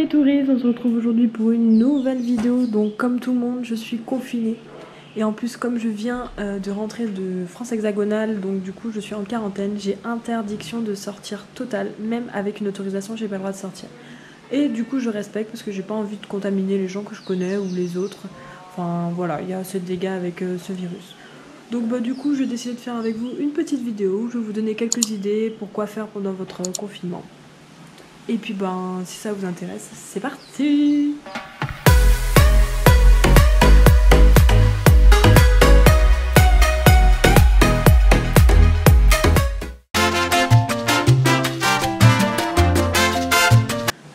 les touristes, on se retrouve aujourd'hui pour une nouvelle vidéo. Donc comme tout le monde, je suis confinée. Et en plus comme je viens de rentrer de France hexagonale, donc du coup je suis en quarantaine, j'ai interdiction de sortir totale. Même avec une autorisation, j'ai pas le droit de sortir. Et du coup je respecte parce que j'ai pas envie de contaminer les gens que je connais ou les autres. Enfin voilà, il y a assez de dégâts avec ce virus. Donc du coup je vais décider de faire avec vous une petite vidéo où je vais vous donner quelques idées pour quoi faire pendant votre confinement. Et puis si ça vous intéresse, c'est parti!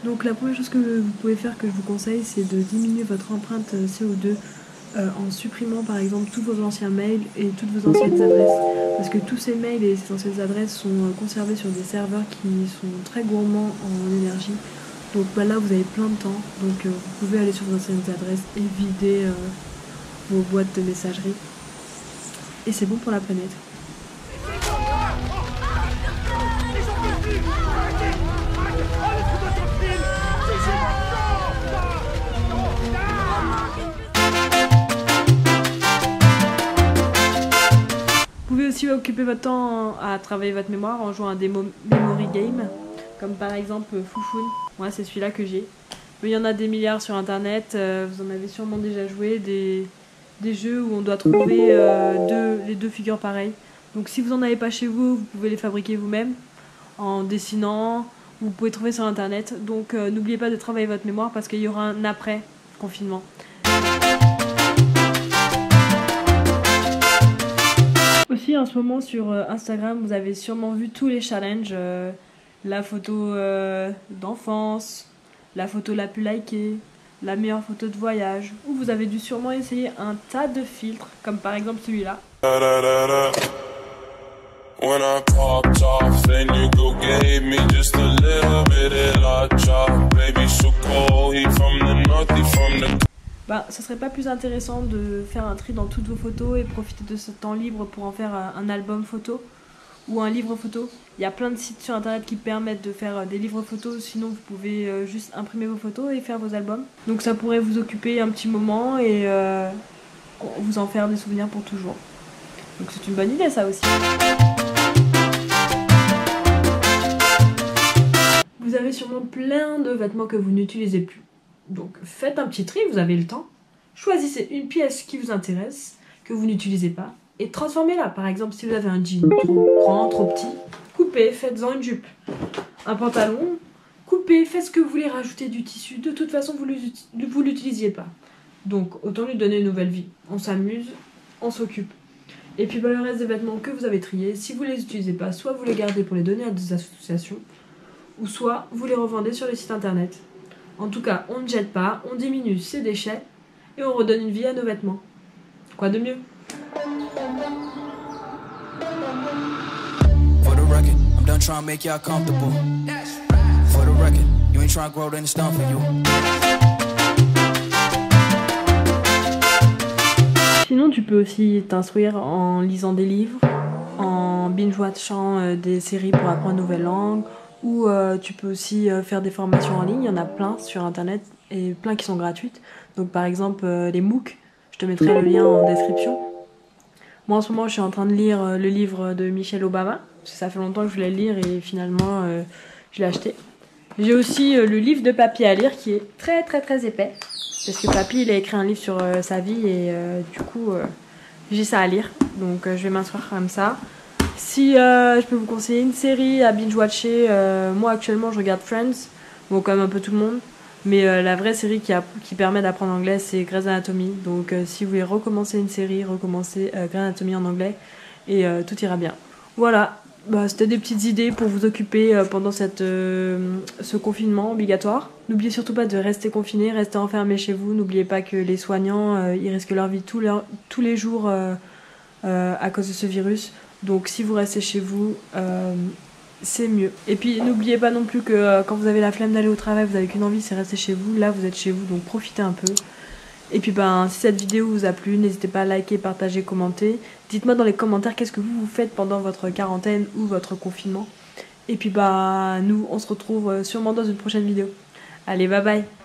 Donc la première chose que vous pouvez faire, que je vous conseille, c'est de diminuer votre empreinte CO2 en supprimant par exemple tous vos anciens mails et toutes vos anciennes adresses. Parce que tous ces mails et ces anciennes adresses sont conservés sur des serveurs qui sont très gourmands en énergie. Donc là vous avez plein de temps, donc vous pouvez aller sur vos anciennes adresses et vider vos boîtes de messagerie. Et c'est bon pour la planète. Vous pouvez aussi occuper votre temps à travailler votre mémoire en jouant à des memory games, comme par exemple Foufoun. Moi c'est celui-là que j'ai. Mais il y en a des milliards sur internet, vous en avez sûrement déjà joué, des jeux où on doit trouver les deux figures pareilles. Donc si vous en avez pas chez vous, vous pouvez les fabriquer vous-même en dessinant, vous pouvez trouver sur internet. Donc n'oubliez pas de travailler votre mémoire parce qu'il y aura un après confinement. Aussi en ce moment sur Instagram, vous avez sûrement vu tous les challenges, la photo d'enfance, la photo la plus likée, la meilleure photo de voyage, où vous avez dû sûrement essayer un tas de filtres, comme par exemple celui-là. Ça serait pas plus intéressant de faire un tri dans toutes vos photos et profiter de ce temps libre pour en faire un album photo ou un livre photo. Il y a plein de sites sur internet qui permettent de faire des livres photos, sinon vous pouvez juste imprimer vos photos et faire vos albums. Donc ça pourrait vous occuper un petit moment et vous en faire des souvenirs pour toujours. Donc c'est une bonne idée ça aussi. Vous avez sûrement plein de vêtements que vous n'utilisez plus. Donc faites un petit tri, vous avez le temps. Choisissez une pièce qui vous intéresse, que vous n'utilisez pas, et transformez-la. Par exemple, si vous avez un jean trop grand, trop petit, coupez, faites-en une jupe. Un pantalon, coupez, faites ce que vous voulez, rajouter du tissu. De toute façon, vous ne l'utilisiez pas. Donc autant lui donner une nouvelle vie. On s'amuse, on s'occupe. Et puis le reste des vêtements que vous avez triés, si vous ne les utilisez pas, soit vous les gardez pour les donner à des associations, ou soit vous les revendez sur les sites internet. En tout cas, on ne jette pas, on diminue ses déchets et on redonne une vie à nos vêtements. Quoi de mieux? Sinon, tu peux aussi t'instruire en lisant des livres, en binge-watchant des séries pour apprendre une nouvelle langue, ou tu peux aussi faire des formations en ligne. Il y en a plein sur internet et plein qui sont gratuites. Donc par exemple les MOOC, je te mettrai le lien en description. Moi en ce moment je suis en train de lire le livre de Michelle Obama, parce que ça fait longtemps que je voulais le lire et finalement je l'ai acheté. J'ai aussi le livre de Papy à lire qui est très épais, parce que Papy il a écrit un livre sur sa vie et du coup j'ai ça à lire, donc je vais m'asseoir comme ça. Si je peux vous conseiller une série à binge-watcher, moi actuellement je regarde Friends, bon comme un peu tout le monde, mais la vraie série qui permet d'apprendre l'anglais c'est Grey's Anatomy, donc si vous voulez recommencer une série, recommencez Grey's Anatomy en anglais et tout ira bien. Voilà, c'était des petites idées pour vous occuper pendant ce confinement obligatoire. N'oubliez surtout pas de rester confiné, rester enfermé chez vous, n'oubliez pas que les soignants ils risquent leur vie tous les jours à cause de ce virus. Donc si vous restez chez vous, c'est mieux. Et puis n'oubliez pas non plus que quand vous avez la flemme d'aller au travail, vous n'avez qu'une envie, c'est rester chez vous. Là vous êtes chez vous, donc profitez un peu. Et puis si cette vidéo vous a plu, n'hésitez pas à liker, partager, commenter. Dites-moi dans les commentaires qu'est-ce que vous faites pendant votre quarantaine ou votre confinement. Et puis nous on se retrouve sûrement dans une prochaine vidéo. Allez, bye bye.